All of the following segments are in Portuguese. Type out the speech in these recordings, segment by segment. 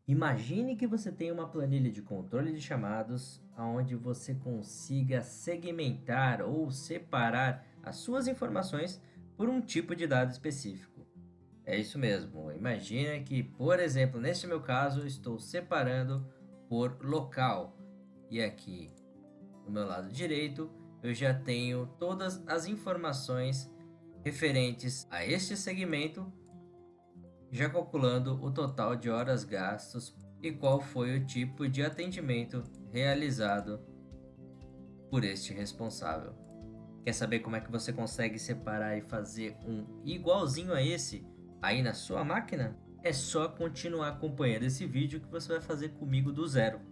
Imagine que você tem uma planilha de controle de chamados, onde você consiga segmentar ou separar as suas informações por um tipo de dado específico. É isso mesmo. Imagine que, por exemplo, neste meu caso, estou separando por local. E aqui, do meu lado direito, eu já tenho todas as informações referentes a este segmento, já calculando o total de horas gastos e qual foi o tipo de atendimento realizado por este responsável. Quer saber como é que você consegue separar e fazer um igualzinho a esse aí na sua máquina? É só continuar acompanhando esse vídeo que você vai fazer comigo do zero.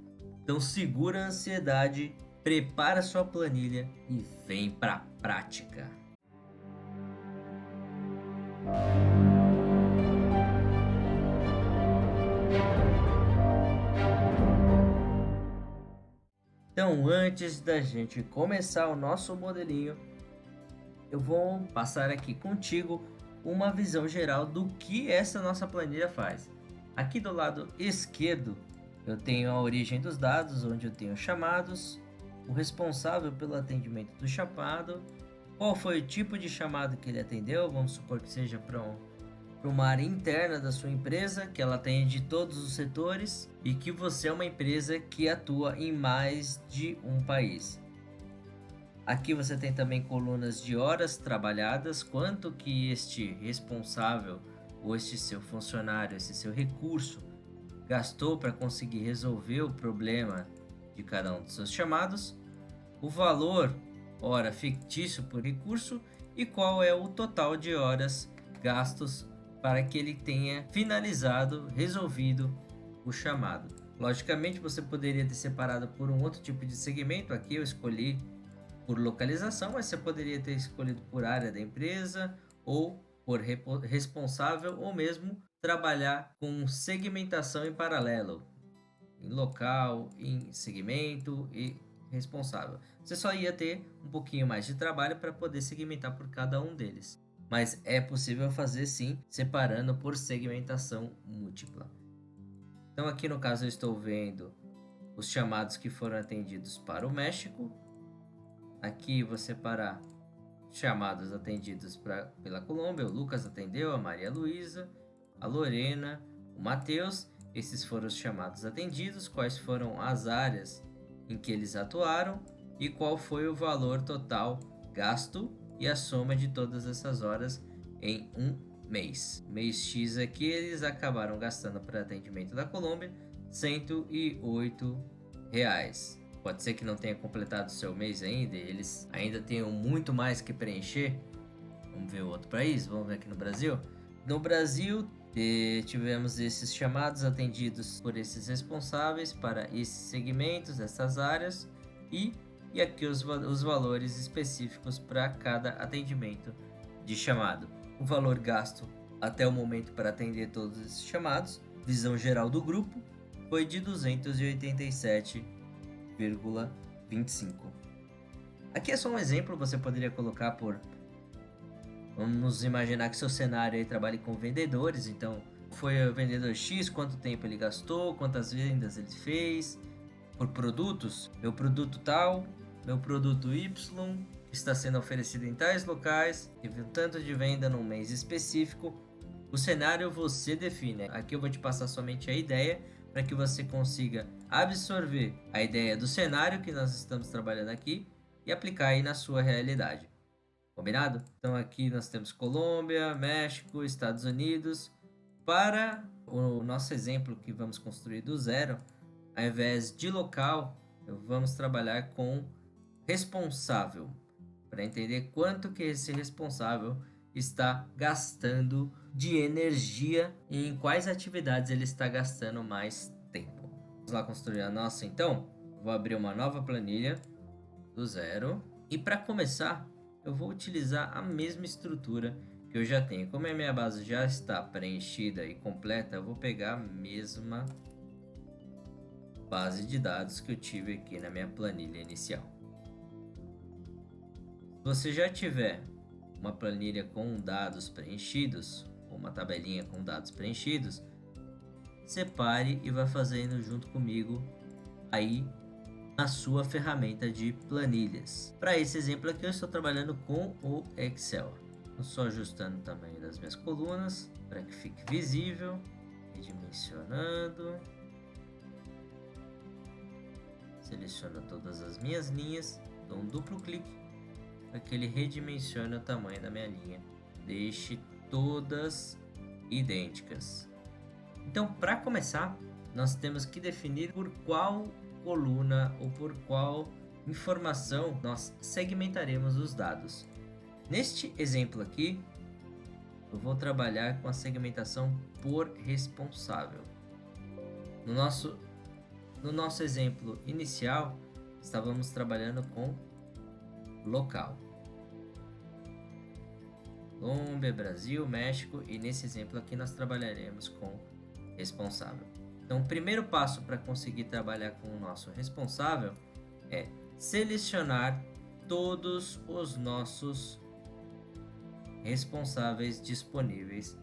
Então segura a ansiedade, prepara sua planilha e vem pra prática. Então, antes da gente começar o nosso modelinho, eu vou passar aqui contigo uma visão geral do que essa nossa planilha faz. Aqui do lado esquerdo, eu tenho a origem dos dados, onde eu tenho chamados, o responsável pelo atendimento do chamado, qual foi o tipo de chamado que ele atendeu, vamos supor que seja para uma área interna da sua empresa, que ela atende todos os setores e que você é uma empresa que atua em mais de um país. Aqui você tem também colunas de horas trabalhadas, quanto que este responsável ou este seu funcionário, esse seu recurso gastou para conseguir resolver o problema de cada um dos seus chamados, o valor hora fictício por recurso e qual é o total de horas gastos para que ele tenha finalizado, resolvido o chamado. Logicamente você poderia ter separado por um outro tipo de segmento, aqui eu escolhi por localização, mas você poderia ter escolhido por área da empresa ou por responsável, ou mesmo trabalhar com segmentação em paralelo, em local, em segmento e responsável. Você só ia ter um pouquinho mais de trabalho para poder segmentar por cada um deles, mas é possível fazer sim, separando por segmentação múltipla. Então aqui no caso eu estou vendo os chamados que foram atendidos para o México. Aqui vou separar chamados atendidos pela Colômbia. O Lucas atendeu, a Maria Luísa, a Lorena, o Matheus. Esses foram os chamados atendidos, quais foram as áreas em que eles atuaram e qual foi o valor total gasto e a soma de todas essas horas em um mês. Mês X aqui eles acabaram gastando para atendimento da Colômbia R$ 108. Pode ser que não tenha completado o seu mês ainda, eles ainda tenham muito mais que preencher. Vamos ver o outro país, vamos ver aqui no Brasil. No Brasil, tivemos esses chamados atendidos por esses responsáveis para esses segmentos, essas áreas, e aqui os valores específicos para cada atendimento de chamado. O valor gasto até o momento para atender todos esses chamados, visão geral do grupo, foi de 287,25. Aqui é só um exemplo, você poderia colocar por... Vamos imaginar que seu cenário aí trabalhe com vendedores, então foi o vendedor X, quanto tempo ele gastou, quantas vendas ele fez. Por produtos, meu produto tal, meu produto Y, está sendo oferecido em tais locais, teve um tanto de venda num mês específico. O cenário você define. Aqui eu vou te passar somente a ideia para que você consiga absorver a ideia do cenário que nós estamos trabalhando aqui e aplicar aí na sua realidade. Combinado? Então aqui nós temos Colômbia, México, Estados Unidos. Para o nosso exemplo que vamos construir do zero, ao invés de local, vamos trabalhar com responsável, para entender quanto que esse responsável está gastando de energia e em quais atividades ele está gastando mais tempo. Vamos lá construir a nossa então? Vou abrir uma nova planilha do zero e para começar eu vou utilizar a mesma estrutura que eu já tenho. Como a minha base já está preenchida e completa, eu vou pegar a mesma base de dados que eu tive aqui na minha planilha inicial. Se você já tiver uma planilha com dados preenchidos, ou uma tabelinha com dados preenchidos, separe e vá fazendo junto comigo aí na sua ferramenta de planilhas. Para esse exemplo aqui eu estou trabalhando com o Excel. Eu só ajustando o tamanho das minhas colunas para que fique visível, redimensionando. Seleciono todas as minhas linhas, dou um duplo clique para que ele redimensione o tamanho da minha linha. Deixe todas idênticas. Então, para começar, nós temos que definir por qual coluna ou por qual informação nós segmentaremos os dados. Neste exemplo aqui, eu vou trabalhar com a segmentação por responsável. No nosso exemplo inicial, estávamos trabalhando com local. Colômbia, Brasil, México, e nesse exemplo aqui nós trabalharemos com responsável. Então, o primeiro passo para conseguir trabalhar com o nosso responsável é selecionar todos os nossos responsáveis disponíveis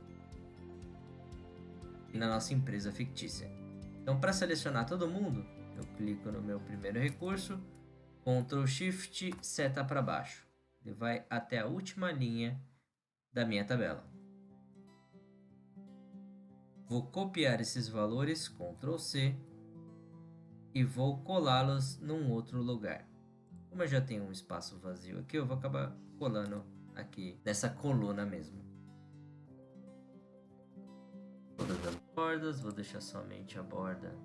na nossa empresa fictícia. Então, para selecionar todo mundo, eu clico no meu primeiro recurso, Ctrl Shift, seta para baixo. Ele vai até a última linha da minha tabela. Vou copiar esses valores, Ctrl C, e vou colá-los num outro lugar. Como eu já tenho um espaço vazio aqui, eu vou acabar colando aqui nessa coluna mesmo. Todas as bordas, vou deixar somente a borda.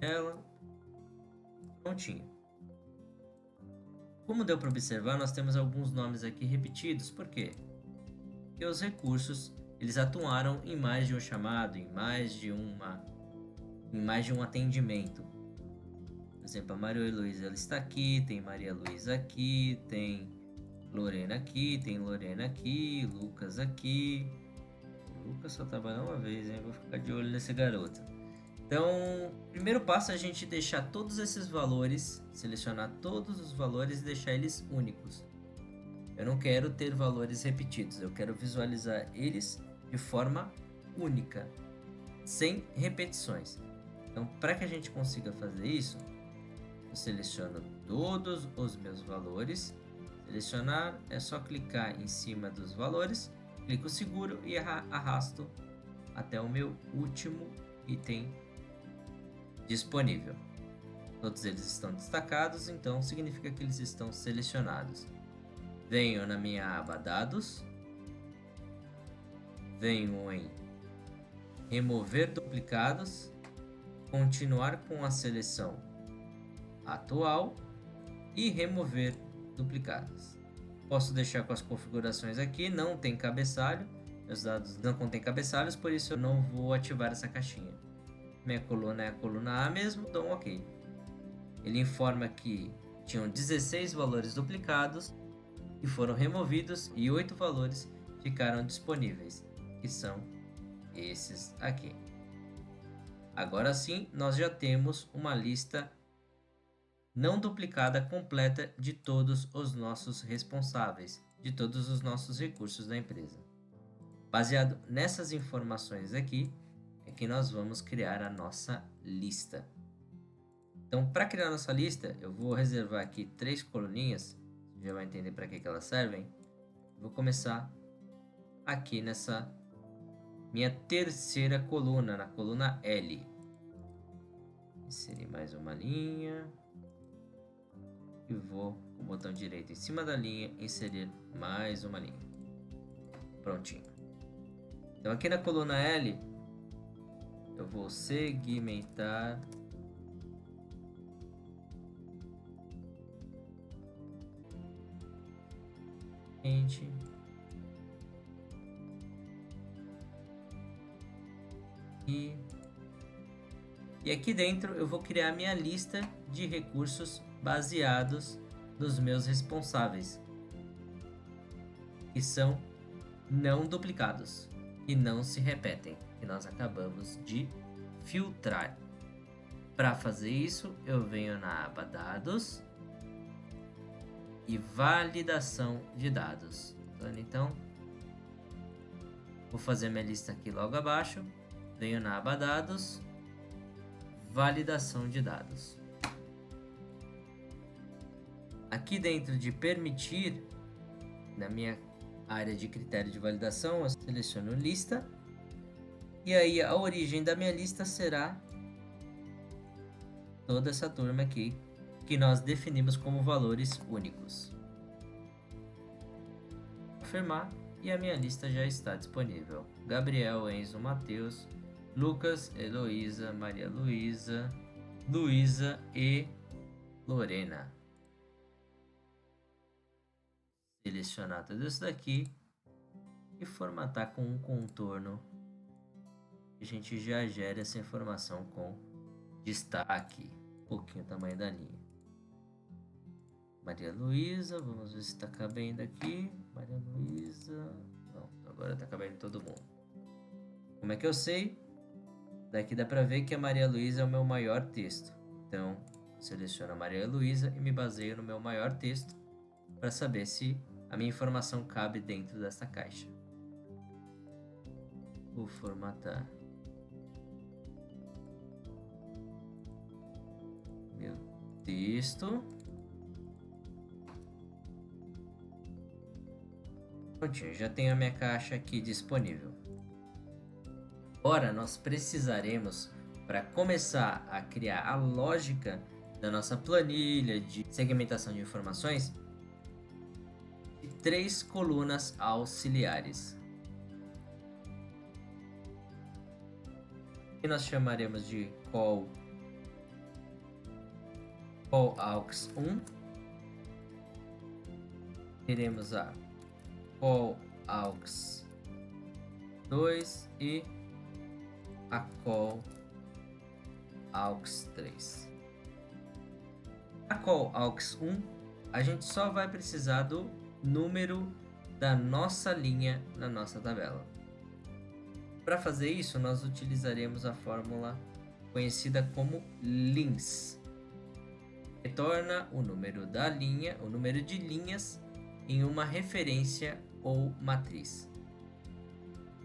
Ela. Prontinho. Como deu para observar, nós temos alguns nomes aqui repetidos. Por quê? Porque os recursos eles atuaram em mais de um chamado, em mais de um atendimento. Por exemplo, a Maria Luísa ela está aqui, tem Maria Luísa aqui, tem Lorena aqui, tem Lorena aqui, Lucas aqui. O Lucas só trabalha uma vez, hein? Vou ficar de olho nesse garoto. Então, o primeiro passo é a gente deixar todos esses valores, selecionar todos os valores e deixar eles únicos. Eu não quero ter valores repetidos, eu quero visualizar eles de forma única, sem repetições. Então, para que a gente consiga fazer isso, eu seleciono todos os meus valores. Selecionar é só clicar em cima dos valores, clico seguro e arrasto até o meu último item disponível. Todos eles estão destacados, então significa que eles estão selecionados. Venho na minha aba Dados, venho em Remover duplicados, continuar com a seleção atual e remover duplicados. Posso deixar com as configurações aqui, não tem cabeçalho, meus dados não contêm cabeçalhos, por isso eu não vou ativar essa caixinha. Minha coluna é a coluna A mesmo, dou um OK. Ele informa que tinham 16 valores duplicados que foram removidos e 8 valores ficaram disponíveis, que são esses aqui. Agora sim, nós já temos uma lista não duplicada completa de todos os nossos responsáveis, de todos os nossos recursos da empresa. Baseado nessas informações aqui, é que nós vamos criar a nossa lista. Então, para criar a nossa lista, eu vou reservar aqui 3 coluninhas, você já vai entender para que elas servem. Vou começar aqui nessa minha terceira coluna, na coluna L. Inserir mais uma linha. E vou com o botão direito em cima da linha, inserir mais uma linha. Prontinho. Então aqui na coluna L, eu vou segmentar e aqui dentro eu vou criar minha lista de recursos baseados nos meus responsáveis, que são não duplicados e não se repetem, que nós acabamos de filtrar. Para fazer isso, eu venho na aba Dados e Validação de dados. Então, Vou fazer minha lista aqui logo abaixo. Venho na aba dados, validação de dados. Aqui dentro de permitir, na minha área de critério de validação, eu seleciono lista. E aí a origem da minha lista será toda essa turma aqui, que nós definimos como valores únicos. Confirmar e a minha lista já está disponível. Gabriel, Enzo, Matheus, Lucas, Heloísa, Maria Luísa, Luísa e Lorena. Selecionar tudo isso daqui e formatar com um contorno. A gente já gera essa informação com destaque, um pouquinho o tamanho da linha. Maria Luísa, vamos ver se está cabendo aqui. Maria Luísa, não, agora está cabendo todo mundo. Como é que eu sei? Daqui dá para ver que a Maria Luísa é o meu maior texto. Então, seleciono a Maria Luísa e me baseio no meu maior texto para saber se a minha informação cabe dentro dessa caixa. Vou formatar meu texto. Prontinho, já tenho a minha caixa aqui disponível. Agora nós precisaremos, para começar a criar a lógica da nossa planilha de segmentação de informações, de 3 colunas auxiliares. Que nós chamaremos de call aux 1. Teremos a call aux 2 e a call aux 3. A call aux 1, a gente só vai precisar do número da nossa linha na nossa tabela. Para fazer isso, nós utilizaremos a fórmula conhecida como lins. Retorna o número da linha, o número de linhas em uma referência ou matriz.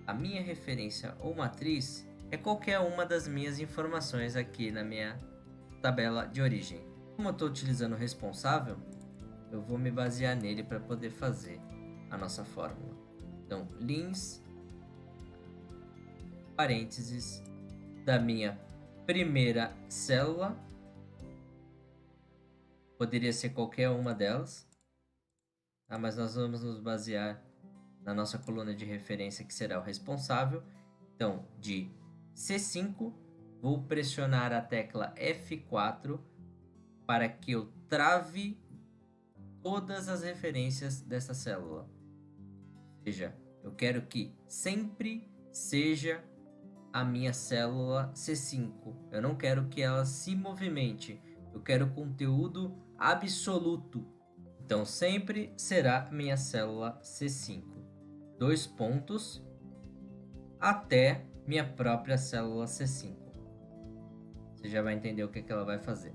A minha referência ou matriz é qualquer uma das minhas informações aqui na minha tabela de origem. Como eu estou utilizando o responsável, eu vou me basear nele para poder fazer a nossa fórmula. Então, lins, parênteses, da minha primeira célula, poderia ser qualquer uma delas, mas nós vamos nos basear na nossa coluna de referência, que será o responsável. Então, de C5, vou pressionar a tecla F4 para que eu trave todas as referências dessa célula. Ou seja, eu quero que sempre seja a minha célula C5. Eu não quero que ela se movimente. Eu quero conteúdo absoluto. Então, sempre será minha célula C5. 2 pontos até minha própria célula C5. Você já vai entender o que ela vai fazer.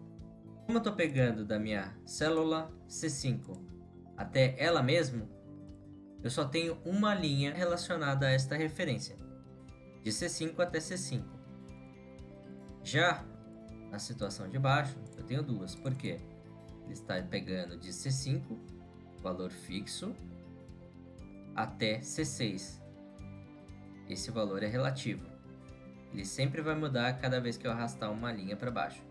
Como eu estou pegando da minha célula C5 até ela mesma, eu só tenho uma linha relacionada a esta referência, de C5 até C5. Já na situação de baixo, eu tenho duas. Por quê? Ele está pegando de C5, valor fixo, até C6. Esse valor é relativo. Ele sempre vai mudar cada vez que eu arrastar uma linha para baixo.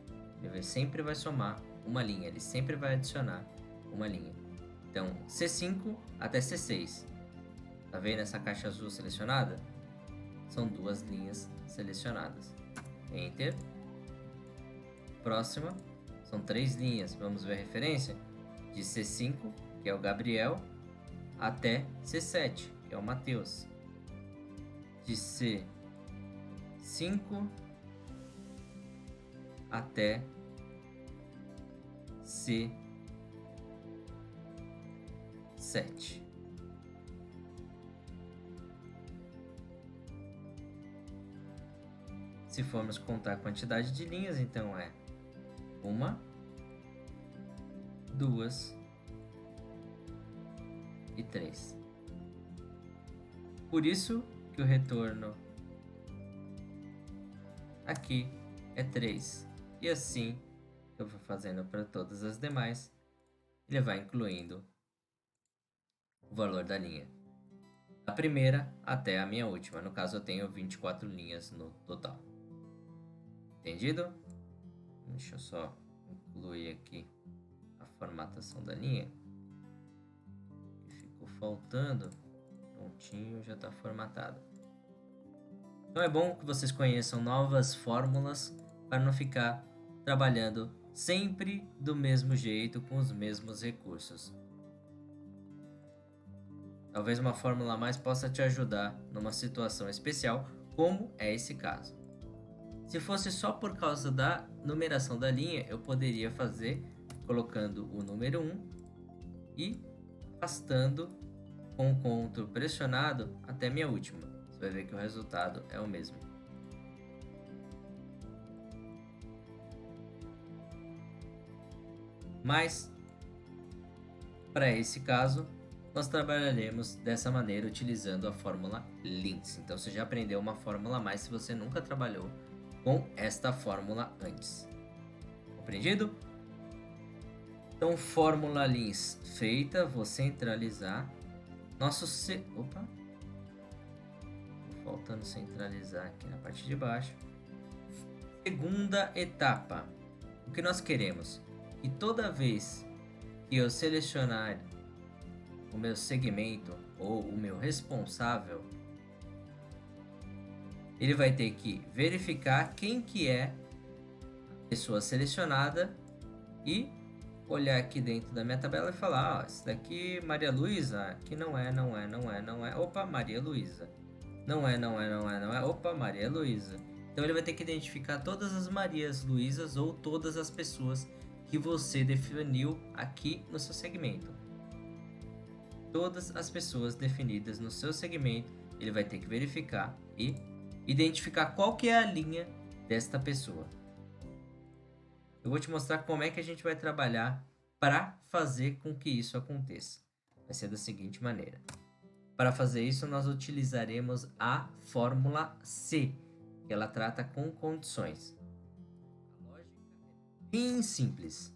Ele sempre vai somar uma linha, ele sempre vai adicionar uma linha. Então, C5 até C6. Tá vendo essa caixa azul selecionada? São 2 linhas selecionadas. Enter. Próxima, são 3 linhas. Vamos ver a referência? De C5, que é o Gabriel, até C7, que é o Matheus. De C5 até C7. Se formos contar a quantidade de linhas, então é 1, 2 e 3. Por isso que o retorno aqui é 3. E assim eu vou fazendo para todas as demais. Ele vai incluindo o valor da linha, da primeira até a minha última. No caso, eu tenho 24 linhas no total. Entendido? Deixa eu só incluir aqui a formatação da linha. Ficou faltando. Prontinho, já está formatado. Então é bom que vocês conheçam novas fórmulas para não ficar trabalhando sempre do mesmo jeito com os mesmos recursos. Talvez uma fórmula a mais possa te ajudar numa situação especial, como é esse caso. Se fosse só por causa da numeração da linha, eu poderia fazer colocando o número 1 e arrastando com o Ctrl pressionado até minha última. Você vai ver que o resultado é o mesmo. Mas, para esse caso, nós trabalharemos dessa maneira utilizando a fórmula Lintz. Então você já aprendeu uma fórmula a mais se você nunca trabalhou com esta fórmula antes. Compreendido? Então, fórmula Lintz feita, vou centralizar. Opa! Faltando centralizar aqui na parte de baixo. Segunda etapa. O que nós queremos? Que toda vez que eu selecionar o meu segmento ou o meu responsável, ele vai ter que verificar quem que é a pessoa selecionada e olhar aqui dentro da minha tabela e falar, esse daqui Maria Luísa, aqui não é, opa, Maria Luísa. Não é, opa, Maria Luísa. Então ele vai ter que identificar todas as Marias Luísas ou todas as pessoas que você definiu aqui no seu segmento. Todas as pessoas definidas no seu segmento, ele vai ter que verificar e identificar qual que é a linha desta pessoa. Eu vou te mostrar como é que a gente vai trabalhar para fazer com que isso aconteça. Vai ser da seguinte maneira. Para fazer isso, nós utilizaremos a fórmula C, que ela trata com condições. A lógica é bem simples.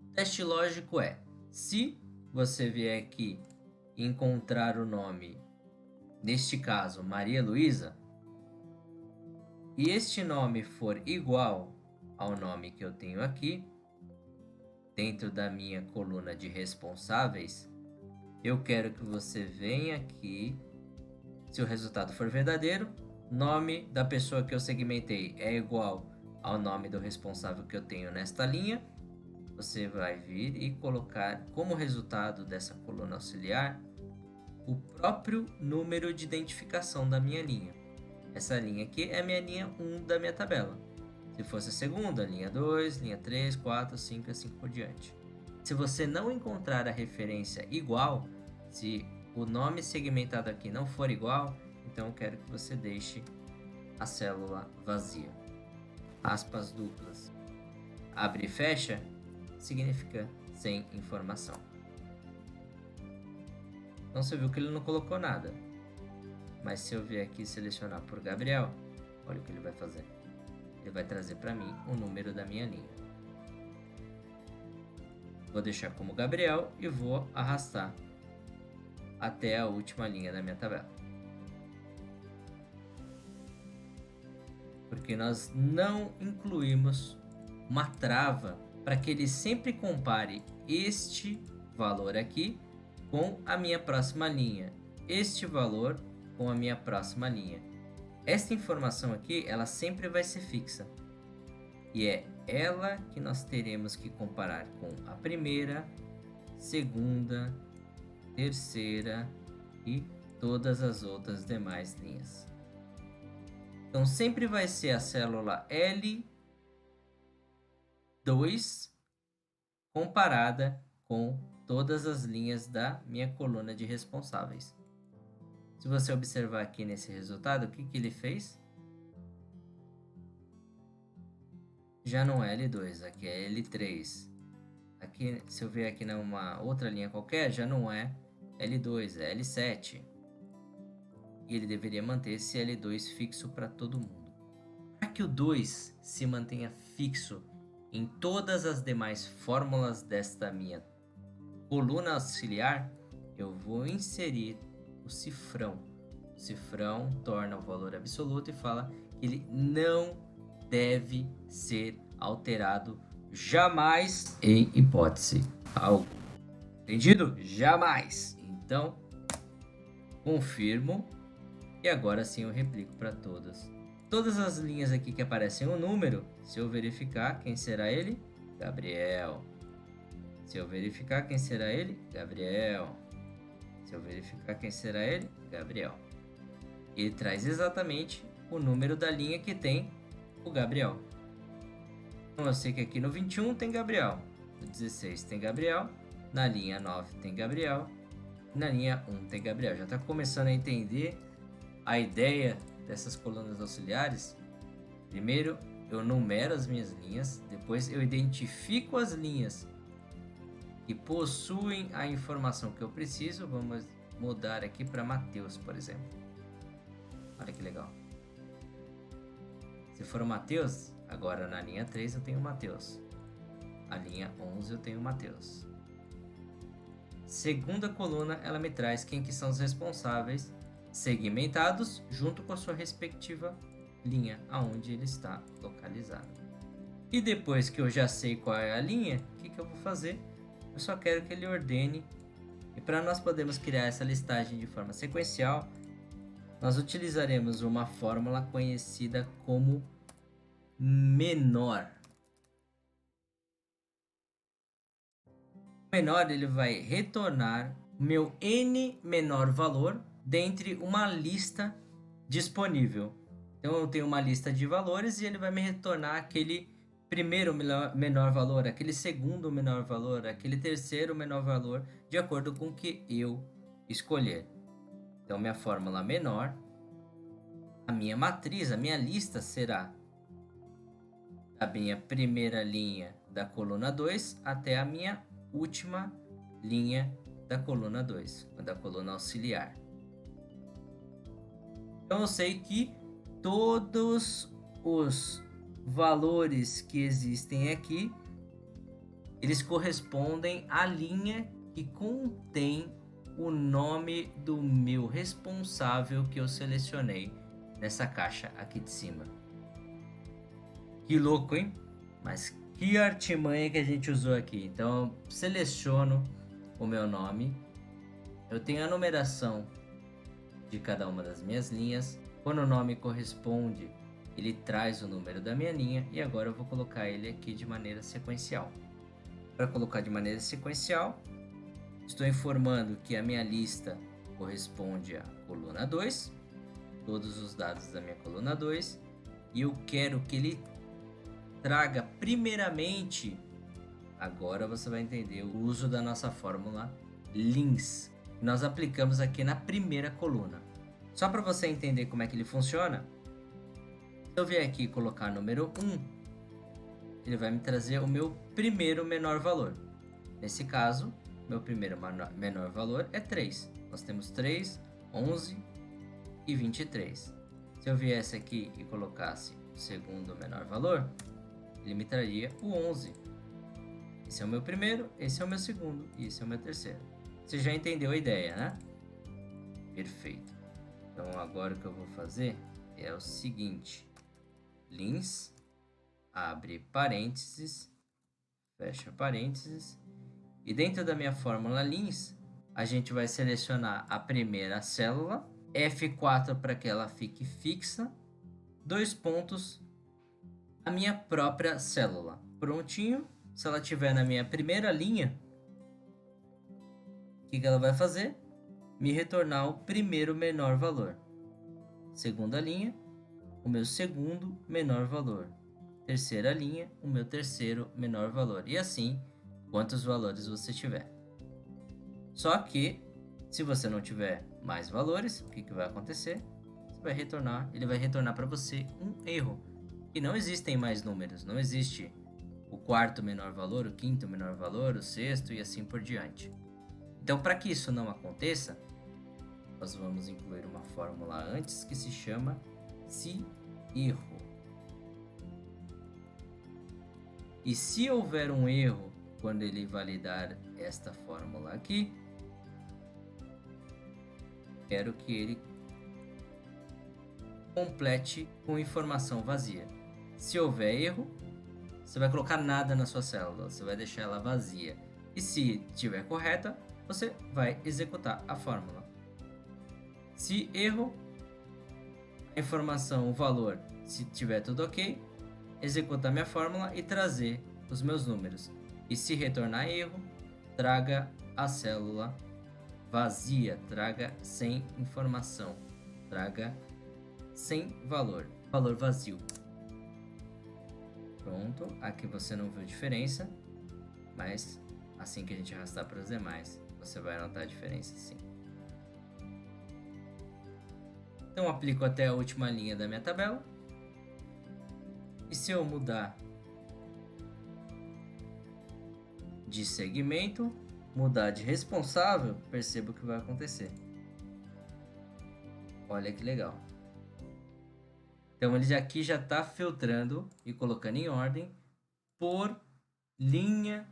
O teste lógico é, se você vier aqui e encontrar o nome, neste caso, Maria Luísa, e este nome for igual ao nome que eu tenho aqui, dentro da minha coluna de responsáveis, eu quero que você venha aqui, se o resultado for verdadeiro, nome da pessoa que eu segmentei é igual ao nome do responsável que eu tenho nesta linha, você vai vir e colocar como resultado dessa coluna auxiliar o próprio número de identificação da minha linha. Essa linha aqui é a minha linha 1 da minha tabela. Se fosse a segunda, linha 2, linha 3, 4, 5 e assim por diante. Se você não encontrar a referência igual, se o nome segmentado aqui não for igual, então eu quero que você deixe a célula vazia. Aspas duplas. Abre e fecha significa sem informação. Então você viu que ele não colocou nada. Mas se eu vier aqui selecionar por Gabriel, olha o que ele vai fazer. Ele vai trazer para mim o número da minha linha. Vou deixar como Gabriel e vou arrastar até a última linha da minha tabela. Porque nós não incluímos uma trava para que ele sempre compare este valor aqui com a minha próxima linha, este valor com a minha próxima linha. Esta informação aqui, ela sempre vai ser fixa. E é ela que nós teremos que comparar com a primeira, segunda, terceira e todas as outras demais linhas. Então sempre vai ser a célula L2 comparada com todas as linhas da minha coluna de responsáveis. Se você observar aqui nesse resultado, o que ele fez? Já não é L2, aqui é L3. Aqui, se eu ver aqui numa outra linha qualquer, já não é L2, é L7. e ele deveria manter esse L2 fixo para todo mundo. Para que o 2 se mantenha fixo em todas as demais fórmulas desta minha coluna auxiliar, eu vou inserir o cifrão. O cifrão torna o valor absoluto e fala que ele não deve ser alterado jamais em hipótese alguma. Entendido? Jamais. Então, confirmo e agora sim eu replico para todas. Todas as linhas aqui que aparecem um número, se eu verificar, quem será ele? Gabriel. Se eu verificar, quem será ele? Gabriel. Se eu verificar, quem será ele? Gabriel. Ele traz exatamente o número da linha que tem o Gabriel. Então eu sei que aqui no 21 tem Gabriel, no 16 tem Gabriel, na linha 9 tem Gabriel, na linha 1 tem Gabriel. Já está começando a entender a ideia dessas colunas auxiliares? Primeiro eu numero as minhas linhas, depois eu identifico as linhas que possuem a informação que eu preciso. Vamos mudar aqui para Mateus, por exemplo. Olha que legal. Se for o Mateus, agora na linha 3 eu tenho o Mateus. A linha 11 eu tenho o Mateus. Segunda coluna, ela me traz quem que são os responsáveis segmentados junto com a sua respectiva linha, aonde ele está localizado. E depois que eu já sei qual é a linha, o que eu vou fazer? Eu só quero que ele ordene. E para nós podermos criar essa listagem de forma sequencial, nós utilizaremos uma fórmula conhecida como menor. O menor, ele vai retornar o meu n menor valor dentre uma lista disponível. Então eu tenho uma lista de valores e ele vai me retornar aquele primeiro menor valor, aquele segundo menor valor, aquele terceiro menor valor, de acordo com o que eu escolher. Então minha fórmula menor, a minha matriz, a minha lista será da minha primeira linha da coluna 2 até a minha última linha da coluna 2, da coluna auxiliar. Então eu sei que todos os valores que existem aqui, eles correspondem à linha que contém o nome do meu responsável que eu selecionei nessa caixa aqui de cima. Que louco, hein? Mas que artimanha que a gente usou aqui. Então eu seleciono o meu nome, eu tenho a numeração de cada uma das minhas linhas. Quando o nome corresponde, ele traz o número da minha linha e agora eu vou colocar ele aqui de maneira sequencial. Para colocar de maneira sequencial, estou informando que a minha lista corresponde à coluna 2, todos os dados da minha coluna 2, e eu quero que ele traga primeiramente, agora você vai entender o uso da nossa fórmula lins, que nós aplicamos aqui na primeira coluna. Só para você entender como é que ele funciona, se eu vier aqui e colocar número 1, ele vai me trazer o meu primeiro menor valor. Nesse caso, meu primeiro menor valor é 3. Nós temos 3, 11 e 23. Se eu viesse aqui e colocasse o segundo menor valor, ele me traria o 11. Esse é o meu primeiro, esse é o meu segundo e esse é o meu terceiro. Você já entendeu a ideia, né? Perfeito. Então agora o que eu vou fazer é o seguinte: lins, abre parênteses, fecha parênteses, e dentro da minha fórmula lins, a gente vai selecionar a primeira célula, F4 para que ela fique fixa, 2 pontos, a minha própria célula. Prontinho. Se ela estiver na minha primeira linha, o que ela vai fazer? Me retornar o primeiro menor valor. Segunda linha, o meu segundo menor valor. Terceira linha, o meu terceiro menor valor. E assim, quantos valores você tiver. Só que, se você não tiver mais valores, o que vai acontecer? Ele vai retornar para você um erro. E não existem mais números, não existe o quarto menor valor, o quinto menor valor, o sexto e assim por diante. Então, para que isso não aconteça, nós vamos incluir uma fórmula antes que se chama se erro. E se houver um erro quando ele validar esta fórmula aqui, quero que ele complete com informação vazia. Se houver erro, você vai colocar nada na sua célula, você vai deixar ela vazia. E se estiver correta, você vai executar a fórmula. Se erro, a informação, o valor, se tiver tudo ok, executar minha fórmula e trazer os meus números. E se retornar erro, traga a célula vazia, traga sem informação, traga sem valor, valor vazio. Pronto, aqui você não viu diferença, mas assim que a gente arrastar para os demais, você vai notar a diferença sim. Então aplico até a última linha da minha tabela. E se eu mudar de segmento, mudar de responsável, perceba o que vai acontecer. Olha que legal. Então ele aqui já está filtrando e colocando em ordem por linha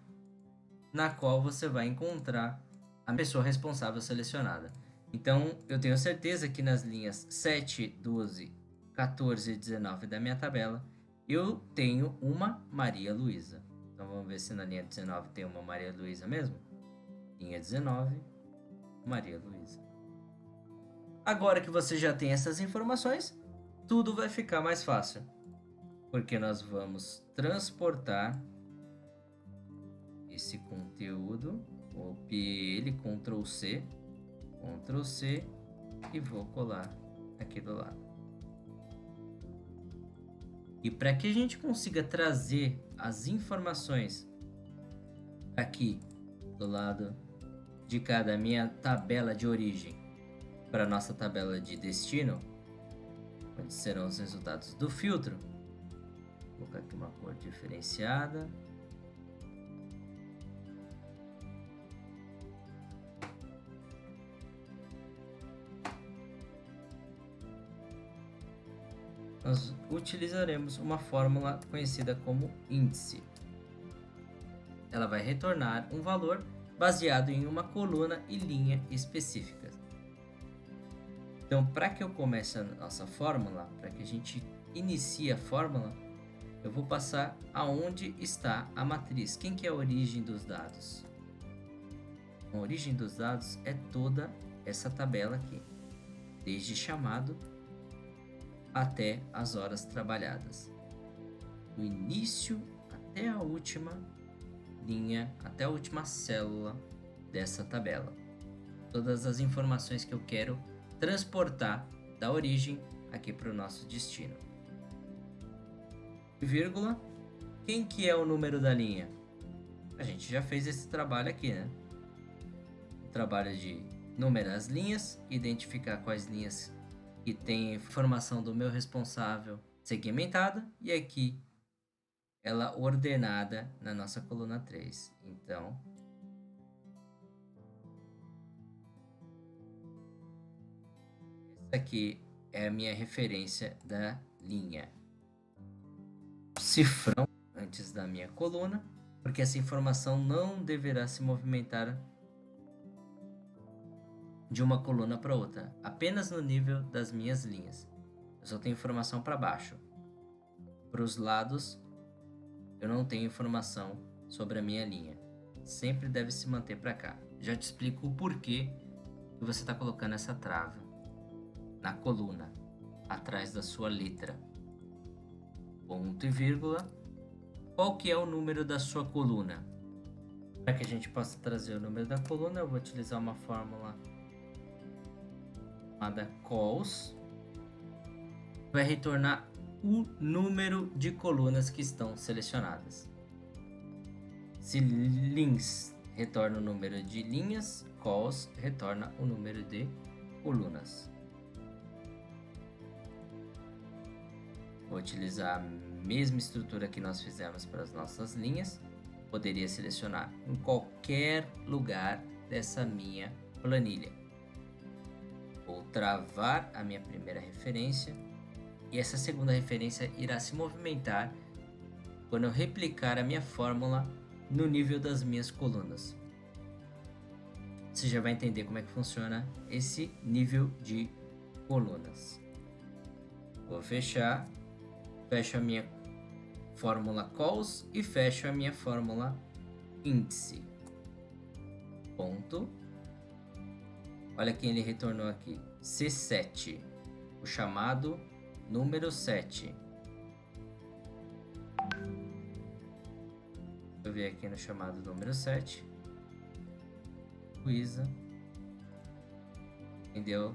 na qual você vai encontrar a pessoa responsável selecionada. Então eu tenho certeza que nas linhas 7, 12, 14 e 19 da minha tabela eu tenho uma Maria Luísa. Então vamos ver se na linha 19 tem uma Maria Luísa mesmo. Linha 19, Maria Luísa. Agora que você já tem essas informações, tudo vai ficar mais fácil, porque nós vamos transportar esse conteúdo, copiei ele, Ctrl C e vou colar aqui do lado. E para que a gente consiga trazer as informações aqui do lado de cada minha tabela de origem para nossa tabela de destino, onde serão os resultados do filtro, vou colocar aqui uma cor diferenciada. Nós utilizaremos uma fórmula conhecida como índice. Ela vai retornar um valor baseado em uma coluna e linha específicas. Então, para que eu comece a nossa fórmula, para que a gente inicie a fórmula, eu vou passar aonde está a matriz. Quem que é a origem dos dados? A origem dos dados é toda essa tabela aqui, desde chamado até as horas trabalhadas, do início até a última linha, até a última célula dessa tabela. Todas as informações que eu quero transportar da origem aqui para o nosso destino. Vírgula, quem que é o número da linha? A gente já fez esse trabalho aqui, né? O trabalho de numerar as linhas, identificar quais linhas que tem informação do meu responsável segmentada e aqui ela ordenada na nossa coluna 3. Então, essa aqui é a minha referência da linha. Cifrão antes da minha coluna, porque essa informação não deverá se movimentar de uma coluna para outra, apenas no nível das minhas linhas. Eu só tenho informação para baixo. Para os lados, eu não tenho informação sobre a minha linha. Sempre deve se manter para cá. Já te explico o porquê que você está colocando essa trava na coluna, atrás da sua letra. Ponto e vírgula. Qual que é o número da sua coluna? Para que a gente possa trazer o número da coluna, eu vou utilizar uma fórmula chamada cols. Vai retornar o número de colunas que estão selecionadas. Se lins retorna o número de linhas, cols retorna o número de colunas. Vou utilizar a mesma estrutura que nós fizemos para as nossas linhas. Poderia selecionar em qualquer lugar dessa minha planilha. Vou travar a minha primeira referência e essa segunda referência irá se movimentar quando eu replicar a minha fórmula no nível das minhas colunas. Você já vai entender como é que funciona esse nível de colunas. Vou fechar, fecho a minha fórmula cols e fecho a minha fórmula índice. Ponto. Olha quem ele retornou aqui, C7, o chamado número 7. Deixa eu ver aqui no chamado número 7. Luísa. Entendeu?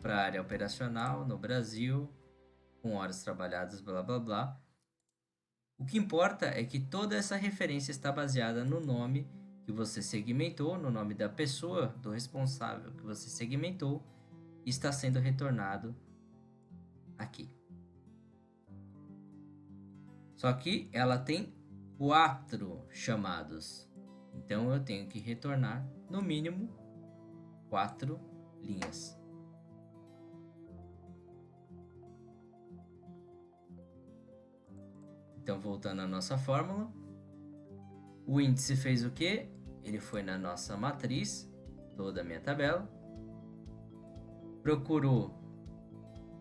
Para a área operacional no Brasil, com horas trabalhadas, blá blá blá. O que importa é que toda essa referência está baseada no nome que você segmentou, no nome da pessoa, do responsável que você segmentou, e está sendo retornado aqui. Só que ela tem 4 chamados, então eu tenho que retornar no mínimo 4 linhas. Então, voltando à nossa fórmula, o índice fez o quê? Ele foi na nossa matriz, toda a minha tabela, procurou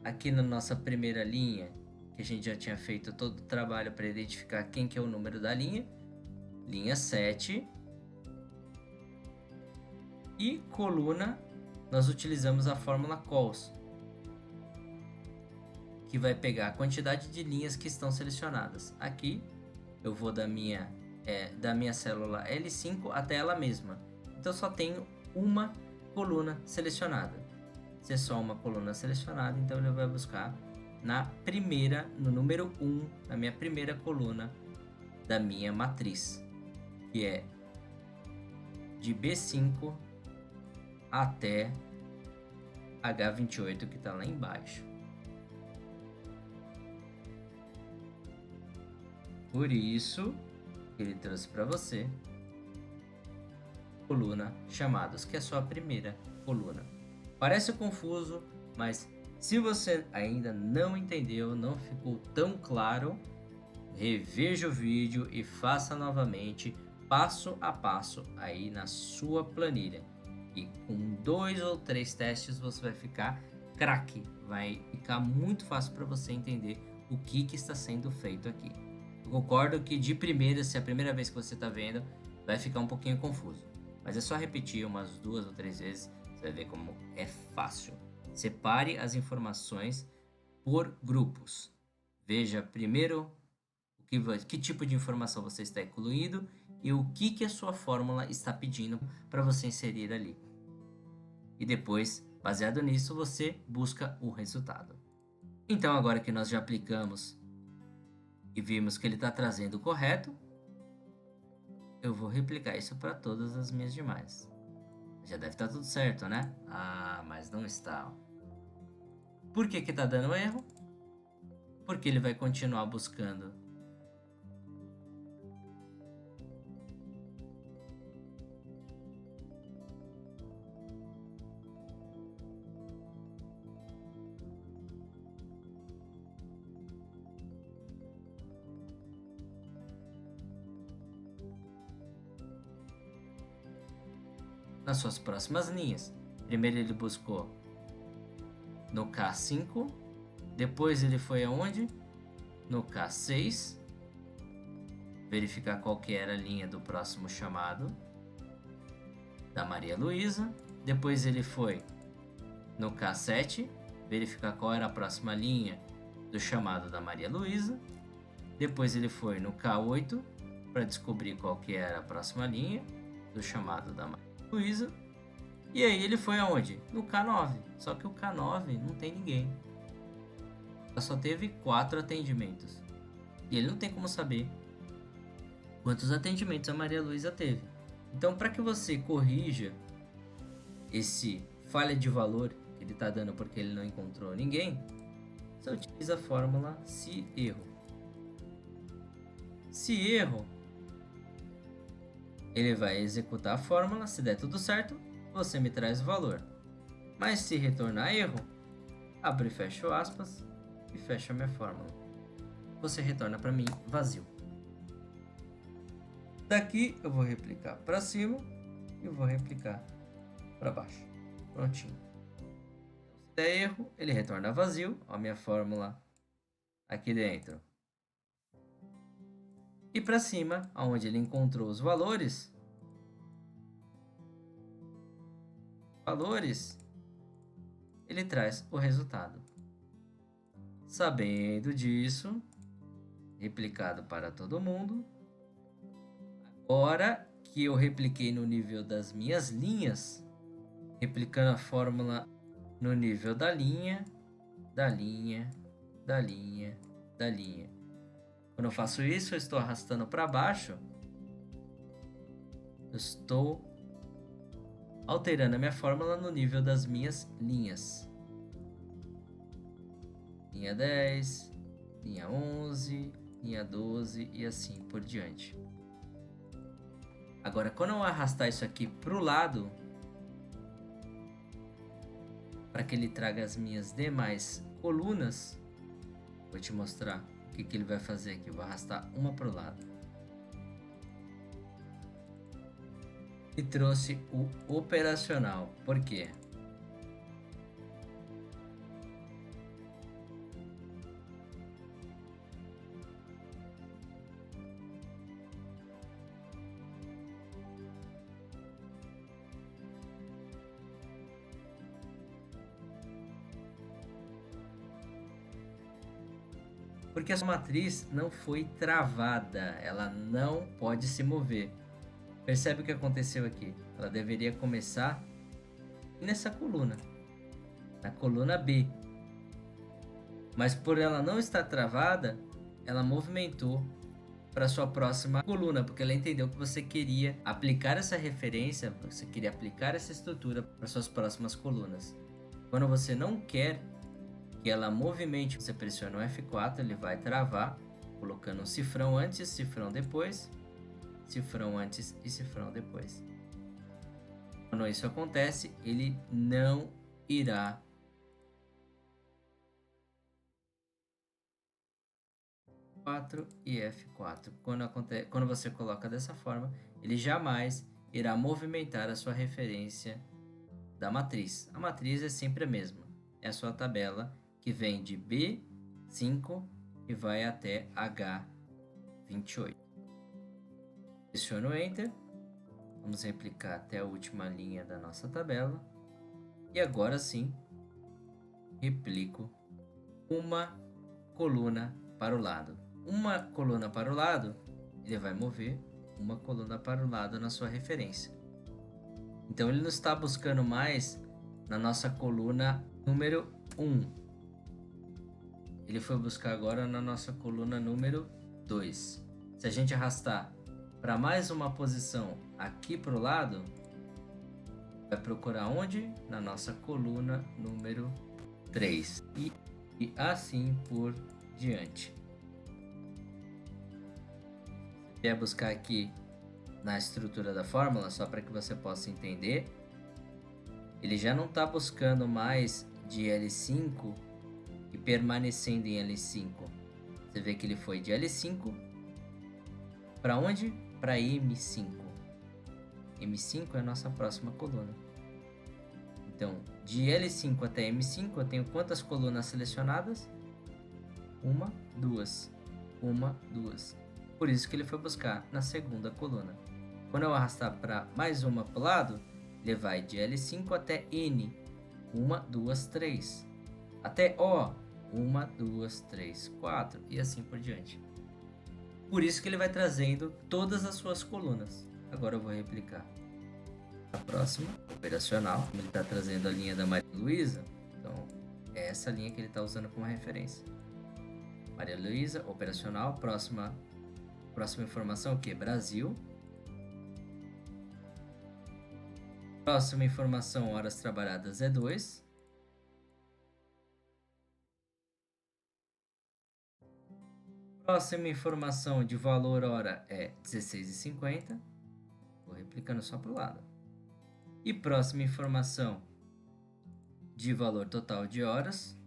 aqui na nossa primeira linha, que a gente já tinha feito todo o trabalho para identificar quem que é o número da linha, linha 7, e coluna, nós utilizamos a fórmula cols, que vai pegar a quantidade de linhas que estão selecionadas. Aqui eu vou da minha célula L5 até ela mesma. Então só tenho uma coluna selecionada. Se é só uma coluna selecionada, então ele vai buscar no número 1, na minha primeira coluna da minha matriz, que é de B5 até H28, que está lá embaixo. Por isso, ele trouxe para você coluna chamados, que é só a primeira coluna. Parece confuso, mas se você ainda não entendeu, não ficou tão claro, reveja o vídeo e faça novamente, passo a passo, aí na sua planilha. E com 2 ou 3 testes você vai ficar craque, vai ficar muito fácil para você entender o que está sendo feito aqui. Eu concordo que de primeira, se é a primeira vez que você está vendo, vai ficar um pouquinho confuso. Mas é só repetir umas 2 ou 3 vezes, você vai ver como é fácil. Separe as informações por grupos. Veja primeiro que tipo de informação você está incluindo e o que a sua fórmula está pedindo para você inserir ali. E depois, baseado nisso, você busca o resultado. Então, agora que nós já aplicamos e vimos que ele está trazendo o correto, eu vou replicar isso para todas as minhas demais. Já deve estar tudo certo, né? Ah, mas não está. Por que está dando erro? Porque ele vai continuar buscando nas suas próximas linhas. Primeiro ele buscou no K5, depois ele foi aonde? No K6, verificar qual que era a linha do próximo chamado da Maria Luísa. Depois ele foi no K7, verificar qual era a próxima linha do chamado da Maria Luísa. Depois ele foi no K8 para descobrir qual que era a próxima linha do chamado da Maria Luísa. E aí ele foi aonde? No K9. Só que o K9 não tem ninguém. Ela só teve 4 atendimentos. E ele não tem como saber quantos atendimentos a Maria Luísa teve. Então, para que você corrija esse falha de valor que ele está dando porque ele não encontrou ninguém, você utiliza a fórmula se erro. Se erro, ele vai executar a fórmula. Se der tudo certo, você me traz o valor. Mas se retornar erro, abro e fecho aspas e fecho a minha fórmula. Você retorna para mim vazio. Daqui eu vou replicar para cima e vou replicar para baixo. Prontinho. Se der erro, ele retorna vazio. A minha fórmula aqui dentro. E para cima, onde ele encontrou os valores, ele traz o resultado. Sabendo disso, replicado para todo mundo. Agora que eu repliquei no nível das minhas linhas, replicando a fórmula no nível da linha, da linha, da linha, da linha. Quando eu faço isso, eu estou arrastando para baixo. Eu estou alterando a minha fórmula no nível das minhas linhas. Linha 10, linha 11, linha 12 e assim por diante. Agora, quando eu arrastar isso aqui para o lado, para que ele traga as minhas demais colunas, vou te mostrar o que ele vai fazer aqui. Eu vou arrastar uma para o lado. E trouxe o operacional. Por quê? Porque essa matriz não foi travada, ela não pode se mover. Percebe o que aconteceu aqui? Ela deveria começar nessa coluna, na coluna B. Mas por ela não estar travada, ela movimentou para sua próxima coluna, porque ela entendeu que você queria aplicar essa referência, você queria aplicar essa estrutura para suas próximas colunas. Quando você não quer que ela movimente, você pressiona o F4, ele vai travar, colocando um cifrão antes, cifrão depois, cifrão antes e cifrão depois. Quando isso acontece, ele não irá F4 e F4. Quando você coloca dessa forma, ele jamais irá movimentar a sua referência da matriz. A matriz é sempre a mesma, é a sua tabela que vem de B5 e vai até H28. Pressiono Enter, vamos replicar até a última linha da nossa tabela e agora sim replico uma coluna para o lado. Uma coluna para o lado, ele vai mover uma coluna para o lado na sua referência. Então ele não está buscando mais na nossa coluna número 1. Ele foi buscar agora na nossa coluna número 2. Se a gente arrastar para mais uma posição aqui para o lado, vai procurar onde? Na nossa coluna número 3. E assim por diante. Se vier buscar aqui na estrutura da fórmula, só para que você possa entender, ele já não está buscando mais de L5 e permanecendo em L5. Você vê que ele foi de L5 para onde? Para M5. M5 é a nossa próxima coluna. Então, de L5 até M5 eu tenho quantas colunas selecionadas? Uma, duas. Uma, duas. Por isso que ele foi buscar na segunda coluna. Quando eu arrastar para mais uma para o lado, ele vai de L5 até N. Uma, duas, três. Até O. Uma, duas, três, quatro. E assim por diante. Por isso que ele vai trazendo todas as suas colunas. Agora eu vou replicar. A próxima, operacional. Como ele está trazendo a linha da Maria Luísa, então é essa linha que ele está usando como referência. Maria Luísa, operacional. Próxima informação, o que? Brasil. Próxima informação, horas trabalhadas é 2. Próxima informação de valor hora é 16,50. Vou replicando só para o lado. E próxima informação de valor total de horas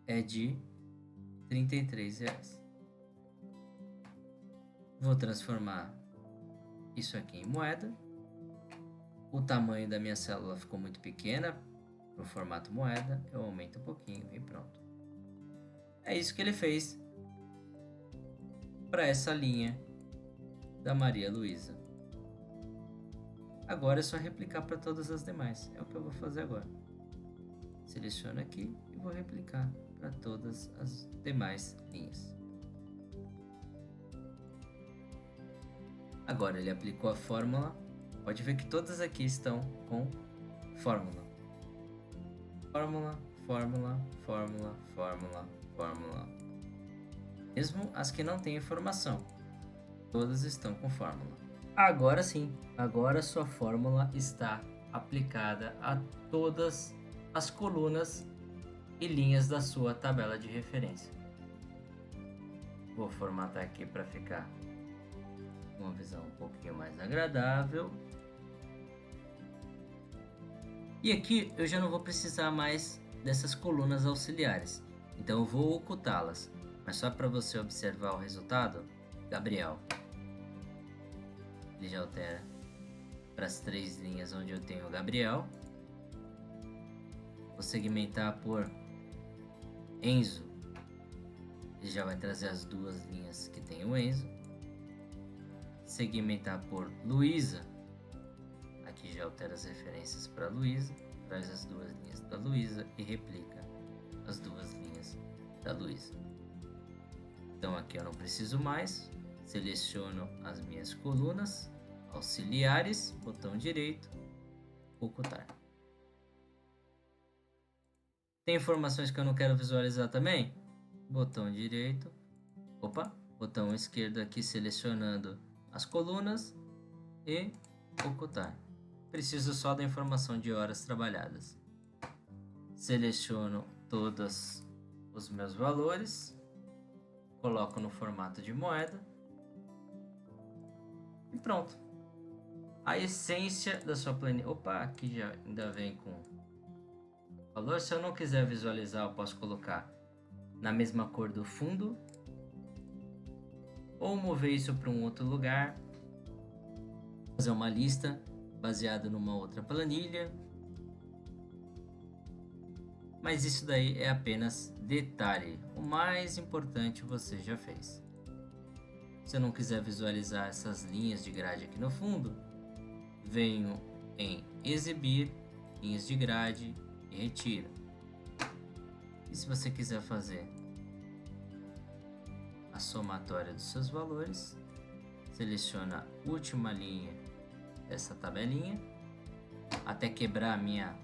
é de R$ 33. Vou transformar isso aqui em moeda. O tamanho da minha célula ficou muito pequena para o formato moeda. Eu aumento um pouquinho e pronto. É isso que ele fez para essa linha da Maria Luísa. Agora é só replicar para todas as demais. É o que eu vou fazer agora. Seleciono aqui e vou replicar para todas as demais linhas. Agora ele aplicou a fórmula. Pode ver que todas aqui estão com fórmula. Fórmula, fórmula, fórmula, fórmula, fórmula. Mesmo as que não têm informação, todas estão com fórmula. Agora sim, agora sua fórmula está aplicada a todas as colunas e linhas da sua tabela de referência. Vou formatar aqui para ficar uma visão um pouquinho mais agradável. E aqui eu já não vou precisar mais dessas colunas auxiliares, então eu vou ocultá-las. Mas só para você observar o resultado, Gabriel, ele já altera para as 3 linhas onde eu tenho o Gabriel. Vou segmentar por Enzo, ele já vai trazer as 2 linhas que tem o Enzo. Segmentar por Luísa, aqui já altera as referências para Luísa, traz as 2 linhas da Luísa e replica as 2 linhas da Luísa. Então aqui eu não preciso mais, seleciono as minhas colunas auxiliares, botão direito, ocultar. Tem informações que eu não quero visualizar também? Botão direito, botão esquerdo aqui selecionando as colunas e ocultar. Preciso só da informação de horas trabalhadas. Seleciono todos os meus valores, coloco no formato de moeda e pronto. A essência da sua planilha. Aqui já ainda vem com valor. Se eu não quiser visualizar, eu posso colocar na mesma cor do fundo ou mover isso para um outro lugar, fazer uma lista baseada numa outra planilha. Mas isso daí é apenas detalhe. O mais importante você já fez. Se eu não quiser visualizar essas linhas de grade aqui no fundo, venho em exibir, linhas de grade e retiro. E se você quiser fazer a somatória dos seus valores, seleciona a última linha dessa tabelinha, até quebrar a minha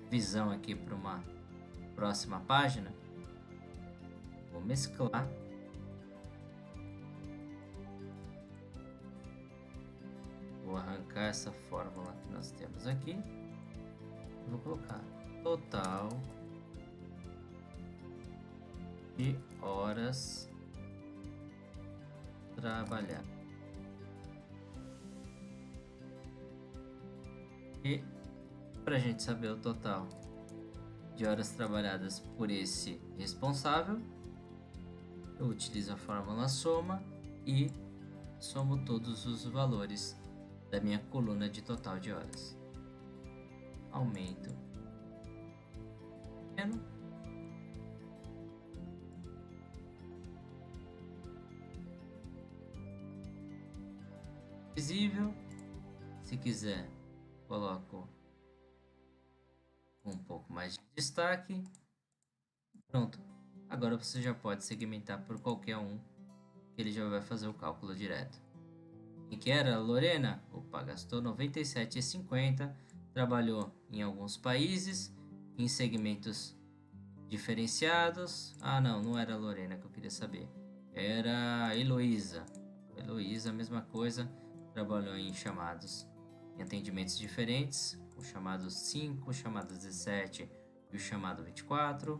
visão aqui para uma próxima página. Vou mesclar. Vou arrancar essa fórmula que nós temos aqui. Vou colocar total de horas trabalhadas. E para a gente saber o total de horas trabalhadas por esse responsável, eu utilizo a fórmula soma e somo todos os valores da minha coluna de total de horas. Aumento pequeno. Visível. Se quiser, coloco um pouco mais de destaque. Pronto. Agora você já pode segmentar por qualquer um, que ele já vai fazer o cálculo direto. Quem que era? Lorena? Gastou R$ 97,50. Trabalhou em alguns países, em segmentos diferenciados. Não era a Lorena que eu queria saber. Era a Heloísa. Heloísa, a mesma coisa. Trabalhou em chamados, em atendimentos diferentes. O chamado 5, o chamado 17 e o chamado 24.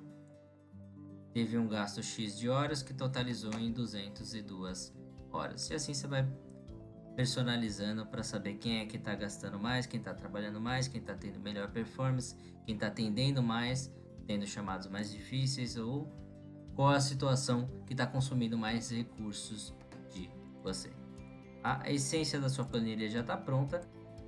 Teve um gasto X de horas que totalizou em 202 horas. E assim você vai personalizando para saber quem é que está gastando mais, quem está trabalhando mais, quem está tendo melhor performance, quem está atendendo mais, tendo chamados mais difíceis ou qual a situação que está consumindo mais recursos de você. A essência da sua planilha já está pronta,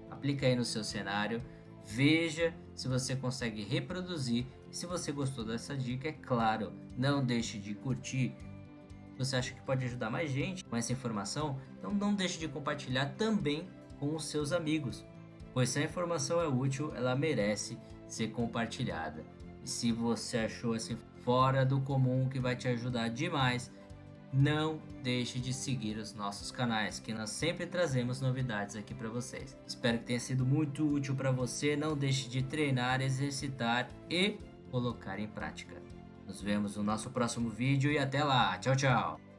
aplica aí no seu cenário, veja se você consegue reproduzir. Se você gostou dessa dica, é claro, não deixe de curtir. Se você acha que pode ajudar mais gente com essa informação, então não deixe de compartilhar também com os seus amigos, pois se a informação é útil, ela merece ser compartilhada. E se você achou assim fora do comum que vai te ajudar demais, não deixe de seguir os nossos canais, que nós sempre trazemos novidades aqui para vocês. Espero que tenha sido muito útil para você. Não deixe de treinar, exercitar e colocar em prática. Nos vemos no nosso próximo vídeo e até lá. Tchau, tchau.